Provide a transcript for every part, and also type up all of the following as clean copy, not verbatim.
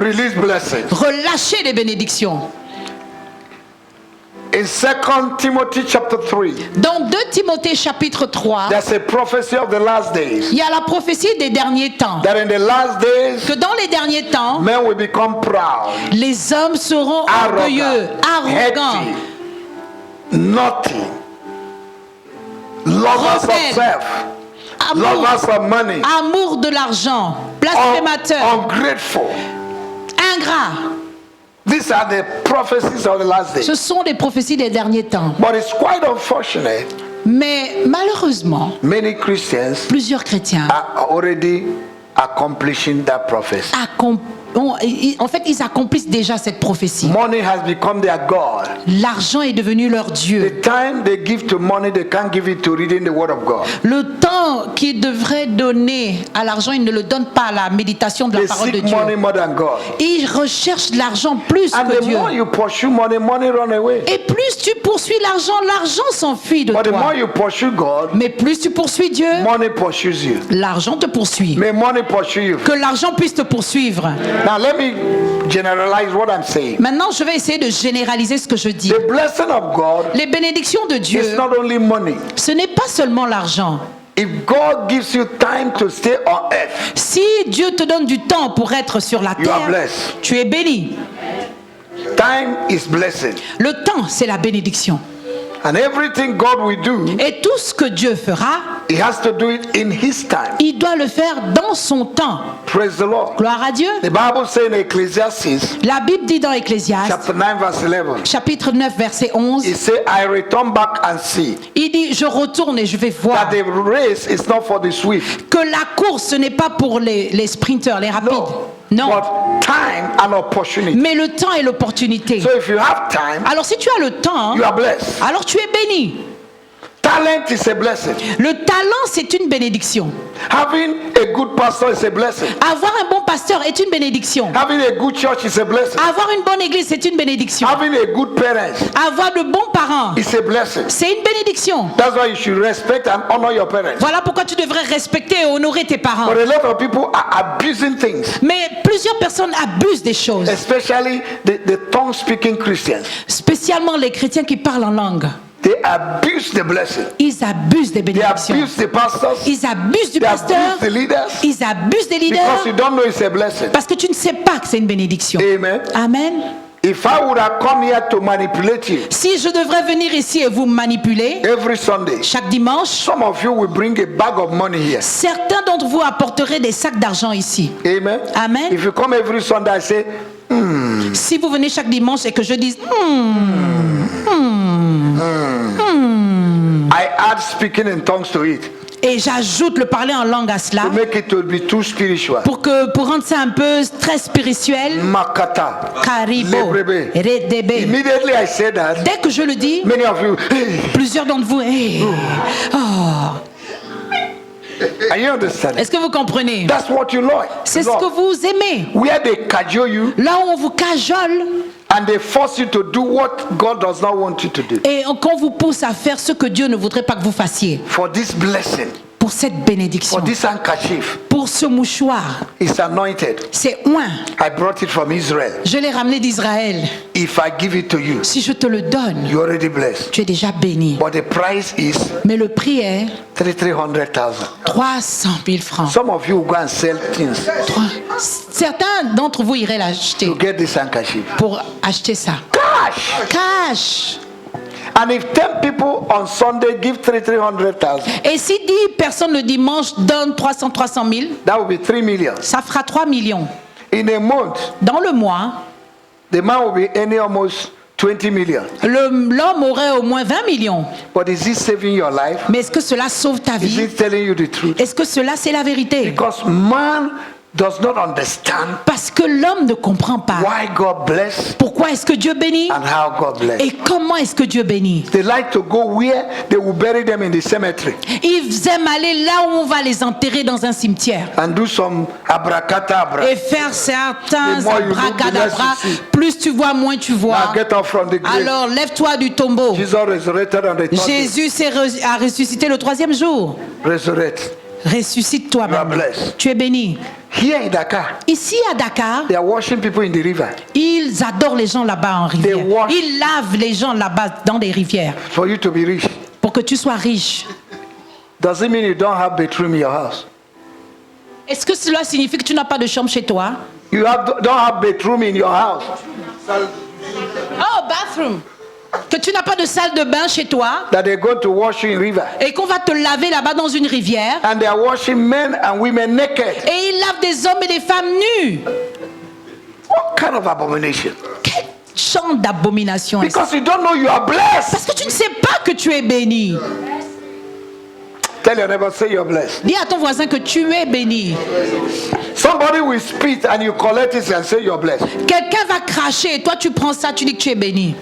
release blessings. relâchez les bénédictions. In 2 Timothy chapter 3, Dans 2 Timothée chapitre 3, there's a prophecy of the last days. il y a la prophétie des derniers temps. That in the last days, Que dans les derniers temps, men will become proud, les hommes seront orgueilleux, arrogants, heady, naughty, lovers of rebelles, self, amour, lovers of money, amour de l'argent, blasphémateurs, ungrateful. ingrats. These are the prophecies of the last days. Ce sont des prophéties des derniers temps. But it's quite unfortunate. Mais malheureusement, Many Christians plusieurs chrétiens are already accomplishing that prophecy. en fait, ils accomplissent déjà cette prophétie. Money has become their God. L'argent est devenu leur Dieu. The time they give to money, they can't give it to reading the Word of God. Le temps qu'ils devraient donner à l'argent, ils ne le donnent pas à la méditation de la They parole de seek Dieu. money more than God. Ils recherchent l'argent plus And que the Dieu. more you pursue money, money run away. Et plus tu poursuis l'argent, l'argent s'enfuit de But the more toi. you pursue God, Mais plus tu poursuis Dieu, money pursues you. l'argent te poursuit. May money pursue you. Que l'argent puisse te poursuivre. Now let me generalize what I'm saying. Maintenant, je vais essayer de généraliser ce que je dis. The blessing of God Les bénédictions de Dieu, is not only money. ce n'est pas seulement l'argent. If God gives you time to stay on earth, Si Dieu te donne du temps pour être sur la you are terre, blessed. tu es béni. Time is blessing. Le temps, c'est la bénédiction. And everything God will do, Et tout ce que Dieu fera, He has to do it in His time. il doit le faire dans son temps. Praise the Lord. Gloire à Dieu. The Bible says in Ecclesiastes La Bible dit dans Ecclésiaste, chapter 9 verse 11, chapitre 9, verset 11, it says, I return back and see il dit, je retourne et je vais voir that the race is not for the swift, que la course, ce n'est pas pour les sprinteurs, les rapides. no, Non. but time and opportunity. Mais le temps et l'opportunité. So if you have time, Alors si tu as le temps, you are blessed. alors tu es béni. Talent is a blessing. Le talent, c'est une bénédiction. Having a good pastor is a blessing. Avoir un bon pasteur est une bénédiction. Having a good church is a blessing. Avoir une bonne église, c'est une bénédiction. Having a good parents Avoir de bons parents, is a blessing. c'est une bénédiction. That's why you should respect and honor your parents. Voilà pourquoi tu devrais respecter et honorer tes parents. But a lot of people are abusing things, Mais plusieurs personnes abusent des choses, especially the tongue-speaking Christians. spécialement les chrétiens qui parlent en langue. They abuse the blessing. Ils abusent des They bénédictions. abuse the pastors. Ils abusent du They pasteur. abuse the leaders. Ils abusent des Because leaders you don't know it's a blessing. parce que tu ne sais pas que c'est une bénédiction. Amen. Amen. If I would have come here to manipulate you Si je devrais venir ici et vous manipuler every Sunday, chaque dimanche, some of you will bring a bag of money here. certains d'entre vous apporteraient des sacs d'argent ici. Amen. Amen. If you come every Sunday, I say, Si vous venez chaque dimanche et que je dise I add speaking in tongues to it et j'ajoute le parler en langue à cela to make it to be too spiritual. pour rendre ça un peu très spirituel. Makata. Karibo, Lebrebe. redebe. Immediately I say that, Dès que je le dis, many of you, hey, plusieurs d'entre vous, hey, oh, are you understanding? est-ce que vous comprenez? That's what you like. C'est ce que vous aimez. Where they cajole you Là où on vous cajole and they force you to do what God does not want you to do. et qu'on vous pousse à faire ce que Dieu ne voudrait pas que vous fassiez. For this blessing, Pour cette bénédiction, for this handkerchief, pour ce mouchoir, it's anointed. c'est oint. I brought it from Israel. Je l'ai ramené d'Israël. If I give it to you, Si je te le donne, you're already blessed. tu es déjà béni. But the price is Mais le prix est 300,000. 300 000 francs. Some of you will go and sell things Certains d'entre vous iraient l'acheter to get this handkerchief. pour acheter ça. Cash! Cash. And if 10 people on Sunday give 300,000, Et si 10 personnes le dimanche donnent 300 000, that will be 3 million. ça fera 3 millions. In a month, Dans le mois, the man will be earning almost 20 million. l'homme aurait au moins 20 millions. But is it saving your life? Mais est-ce que cela sauve ta Is vie? it telling you the truth? Est-ce que cela c'est la vérité? Because man does not understand Parce que l'homme ne comprend pas. why God bless Pourquoi est-ce que Dieu bénit? and how God bless. Et comment est-ce que Dieu bénit? They like to go where they will bury them in the cemetery Ils aiment aller là où on va les enterrer dans un cimetière. and do some abracadabra. Et faire certains The more you look, abracadabra. the less you see. Plus tu vois, moins tu vois. Now get up from the grave. Alors lève-toi du tombeau. Jesus resurrected on the third day. Jésus a ressuscité le 3e jour. Resurrect. Ressuscite-toi You are maintenant. blessed. Tu es béni. Here in Dakar, Ici à Dakar, they are washing people in the river ils adorent les gens là-bas en rivière. wash- Ils lavent les gens là-bas dans les rivières for you to be rich. pour que tu sois riche. Does it mean you don't have bedroom in your house? Est-ce que cela signifie que tu n'as pas de chambre chez toi? Don't have bedroom in your house. Oh, bathroom. Que tu n'as pas de salle de bain chez toi That they're going to wash you in river. et qu'on va te laver là-bas dans une rivière. And they are washing men and women naked. Et ils lavent des hommes et des femmes nus. What kind of abomination? Quel genre d'abomination est-ce? Because you don't know you are blessed. Parce que tu ne sais pas que tu es béni. Tell your neighbor, say you're blessed. Dis à ton voisin que tu es béni. Somebody will spit and you collect it and say you're blessed. Quelqu'un va cracher et toi tu prends ça, tu dis que tu es béni.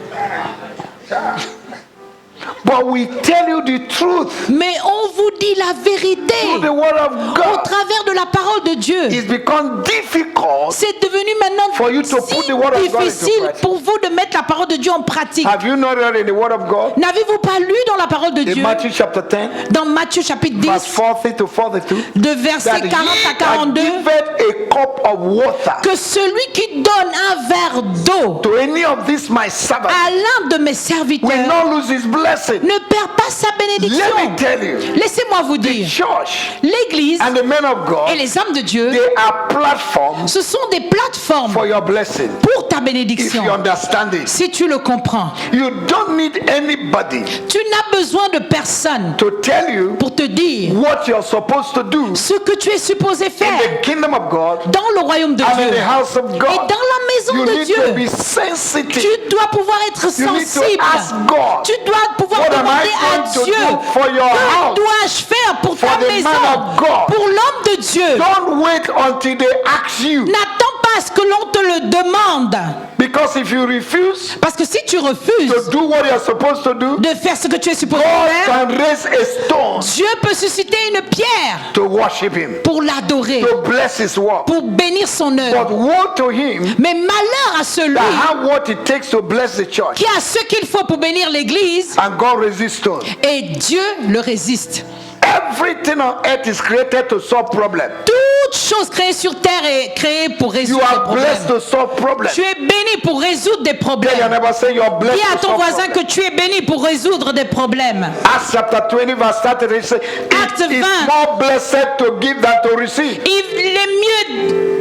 But we tell you the truth. Mais on vous dit la vérité. Through the word of Au God. travers de la parole de Dieu. It's become difficult. C'est devenu maintenant For you to put the word of God into difficile practice. pour vous de mettre la parole de Dieu en pratique. Have you not read in the word of God? N'avez-vous pas lu dans la parole de In Dieu, Matthew chapter 10, dans Matthieu chapitre 10, verse 40 to 42. de versets That 40 à he that 42, giveth a cup of water que celui qui donne un verre d'eau to any of these my servants à l'un de mes will serviteurs not lose his blessing. ne perd pas sa bénédiction. Let me tell you, Laissez-moi vous the dire, church l'Église and the men of et God, les hommes de Dieu, they are platforms ce sont des plateformes for your blessing. pour ta If bénédiction. you understand it, Si tu le comprends, you don't need anybody tu n'as besoin de personne to tell you pour te dire what you're supposed to do ce que tu es supposé in faire the kingdom of God dans le royaume de and in Dieu the house of et God. dans la maison You de need to be Dieu. sensitive. Tu dois pouvoir être You need to sensible. ask God, Tu dois pouvoir what am I demander à going to Dieu, do for your house? que dois-je faire pour For ta the maison, man of God? pour l'homme de Dieu? Don't wait until they ask you. N'attends pas à ce que l'on te le demande. Because if you refuse Parce que si tu refuses to do what you're supposed to do, de faire ce que tu es supposé God faire, can raise a stone Dieu peut susciter une pierre to worship him, pour l'adorer, to bless his work. pour bénir son But œuvre. woe to him Mais malheur à celui that have what it takes to bless the church, qui a ce qu'il faut pour bénir l'Église and God resists stone. et Dieu le résiste. Everything on earth is created to solve problems. Toute chose créée sur terre est créée pour You résoudre des are blessed problèmes. to solve problems. Tu es béni pour résoudre des Tell your problèmes. neighbor, say you're blessed Dis à to ton solve voisin problems. que tu es béni pour résoudre des problèmes. Acts chapter 20 verse 30 it says, Acte it is 20. more blessed to give than to receive. Il est mieux.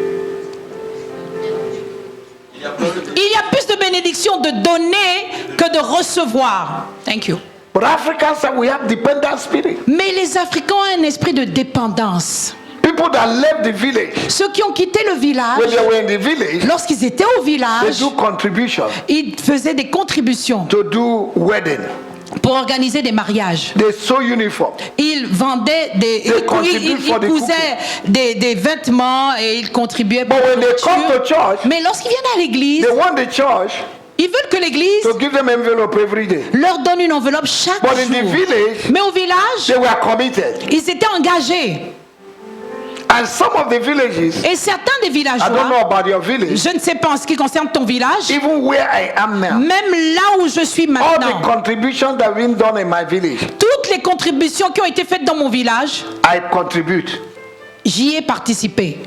Il y a plus de bénédictions de donner que de recevoir. Thank you. But Africans, we have dependent spirit. Mais les Africains ont un esprit de dépendance. People that left the village, Ceux qui ont quitté le village, when they were in the village, lorsqu'ils étaient au they village, do contribution ils faisaient des contributions to do wedding. pour organiser des mariages. They sew uniform. Ils vendaient des... They contribute for the cousaient des vêtements et ils contribuaient pour But when la they come nourriture. to church, Mais lorsqu'ils viennent à l'église, they want the church ils veulent que l'église to give them envelope every day. leur donne une enveloppe chaque But in the jour. village, Mais au village, they were committed. ils étaient engagés. And some of the villages, Et certains des I don't know villageois, about your village, je ne sais pas en ce qui concerne ton village, even where I am now, même là où je suis all maintenant, the contributions that have been done in my village, toutes les contributions qui ont été faites dans mon village, I contribute. j'y ai participé.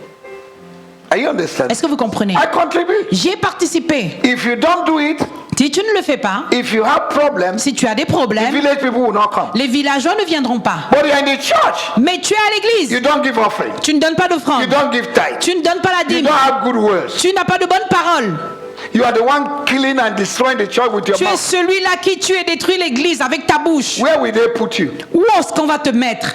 Are you understand? Est-ce que vous comprenez? I contribute. J'y ai participé. If you don't do it, Si tu ne le fais pas, if you have problems, si tu as des the problèmes, village people will not come. les villageois ne viendront pas. But you're in the church, Mais tu es à you l'église, don't give offering, tu ne donnes pas you d'offrande, don't give tithe, tu ne donnes pas la you dîme, don't have good words. tu n'as pas de bonnes paroles. You are the one killing and destroying the church with your Tu es mouth. celui-là qui tue et détruit l'église avec ta bouche. Where will they put you? Où est-ce qu'on va te mettre?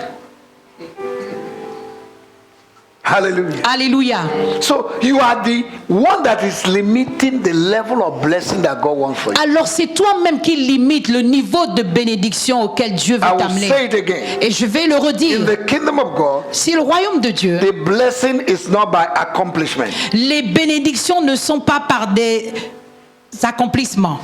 Hallelujah. Alléluia. So you are the one that is limiting the level of blessing that God wants for you. Alors c'est toi-même qui limite le niveau de bénédiction auquel Dieu veut I will t'amener. say it again. Et je vais le redire. In the kingdom of God, Si le royaume de Dieu, the blessing is not by accomplishment, les bénédictions ne sont pas par des accomplissements,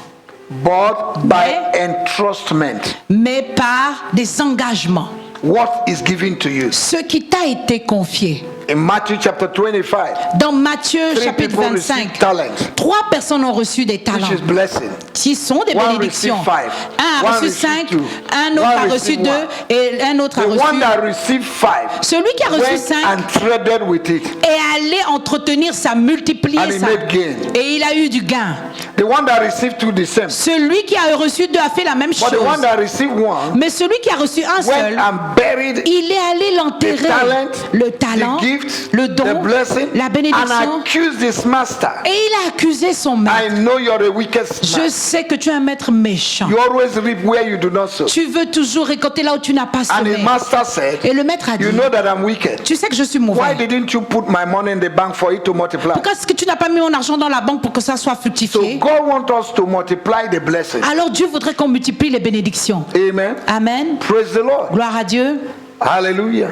but by entrustment. mais par des engagements. what is given to you. ce qui t'a été confié. In Matthew chapter 25, Dans Matthieu 3 chapitre people received 25, talents, 3 personnes ont reçu des which talents, is blessing. qui sont des One bénédictions. received 5, Un a one reçu received 5, 2, un autre one a reçu received 2 1. et un autre a The one reçu. that received 5 Celui qui a reçu went 5 and threaded with it, est allé entretenir ça, multiplier and he ça. made gain. Et il a eu du gain. The one that received 2 the same. Celui qui a reçu 2 a fait la même But the one chose. that received 1 Mais celui qui a reçu un went seul, and buried il est allé the l'enterrer. talent, Le talent, the gift, le the don, blessing, la and bénédiction. accused his master. Et il a accusé son maître. I know you're the weakest Je man. sais que tu es un maître méchant. You always reap where you do not sow. Tu veux toujours récolter là où tu n'as pas And semé. his master said, Et le maître a dit, you know that I'm wicked. tu sais que je suis Why mauvais. didn't you put my money in the bank for it to multiply? Pourquoi est-ce que tu n'as pas mis mon argent dans la banque pour que ça soit So fructifié? God wants us to multiply the blessing. Alors Dieu voudrait qu'on multiplie les bénédictions. Amen. Amen. Praise the Lord. Gloire à Dieu. Hallelujah.